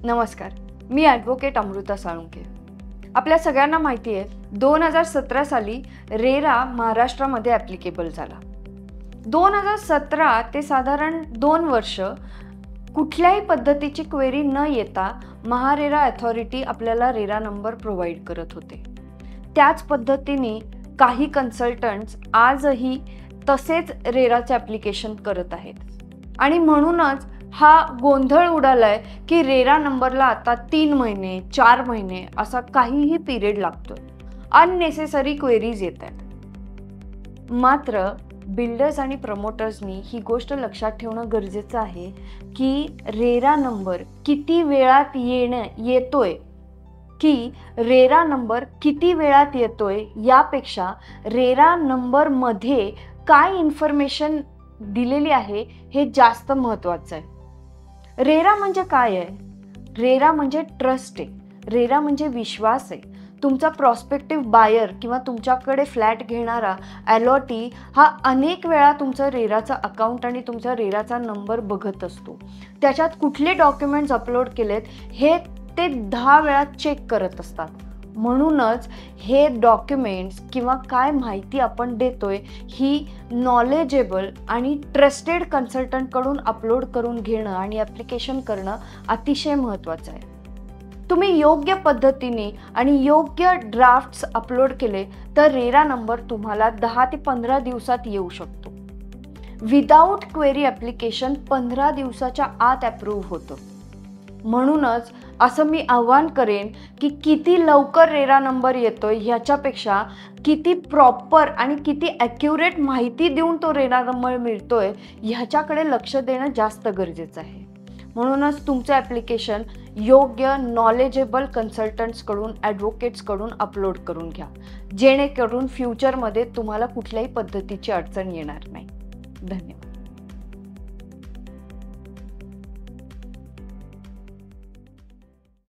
नमस्कार, मी ॲडव्होकेट अमृता साळुंखे। आपल्या सगळ्यांना माहिती आहे 2017 साली रेरा महाराष्ट्रामध्ये ॲप्लिकेबल झाला। 2017 ते साधारण 2 वर्ष कुठल्याही पद्धतीची क्वेरी न येता महारेरा अथॉरिटी आपल्याला रेरा नंबर प्रोव्हाइड करत होते। त्याच पद्धतीने काही कन्सल्टंट्स आजही तसेच रेराचे ॲप्लिकेशन करत आहेत आणि म्हणूनच हा गोंधळ उडालाय की रेरा नंबरला आता 3 महिने 4 महिने असा काहीही पिरियड लागतोय। अननेसेसरी क्वेरीज येतात। मात्र बिल्डर्स आणि प्रमोटर्सनी ही गोष्ट लक्षात ठेवणं गरजेचं आहे की रेरा नंबर किती वेळात येतोय यापेक्षा रेरा नंबर मध्ये काय इन्फॉर्मेशन दिलेली आहे हे जास्त महत्त्वाचं आहे। रेरा म्हणजे काय आहे? रेरा म्हणजे ट्रस्ट आहे, रेरा म्हणजे विश्वास आहे। तुमचा प्रॉस्पेक्टिव्ह बायर किंवा तुमच्याकडे फ्लॅट घेणारा अलॉटी हा अनेक वेळा तुमचं रेराचा अकाउंट आणि तुमचा रेराचा नंबर बघत असतो। त्याच्यात कुठले डॉक्युमेंट्स अपलोड केलेत हे ते 10 वेळा चेक करत असतात। म्हणूनच हे डॉक्युमेंट्स किंवा काय माहिती आपण देतोय ही नॉलेजेबल आणि ट्रस्टेड कन्सल्टंटकडून अपलोड करून घेणं आणि ॲप्लिकेशन करणं अतिशय महत्त्वाचं आहे। तुम्ही योग्य पद्धतीने आणि योग्य ड्राफ्ट्स अपलोड केले तर रेरा नंबर तुम्हाला 10 ते 15 दिवसात येऊ शकतो। विदाऊट क्वेरी ॲप्लिकेशन 15 दिवसाच्या आत अप्रूव्ह होतं। म्हणूनच असं मी आव्हान करेन की किती लवकर रेरा नंबर येतोय ह्याच्यापेक्षा किती प्रॉपर आणि किती ॲक्युरेट माहिती देऊन तो रेरा नंबर मिळतोय ह्याच्याकडे लक्ष देणं जास्त गरजेचं आहे। म्हणूनच तुमचं ॲप्लिकेशन योग्य नॉलेजेबल कन्सल्टंट्सकडून ॲडव्होकेट्सकडून अपलोड करून घ्या, जेणेकरून फ्युचरमध्ये तुम्हाला कुठल्याही पद्धतीची अडचण येणार नाही। धन्यवाद।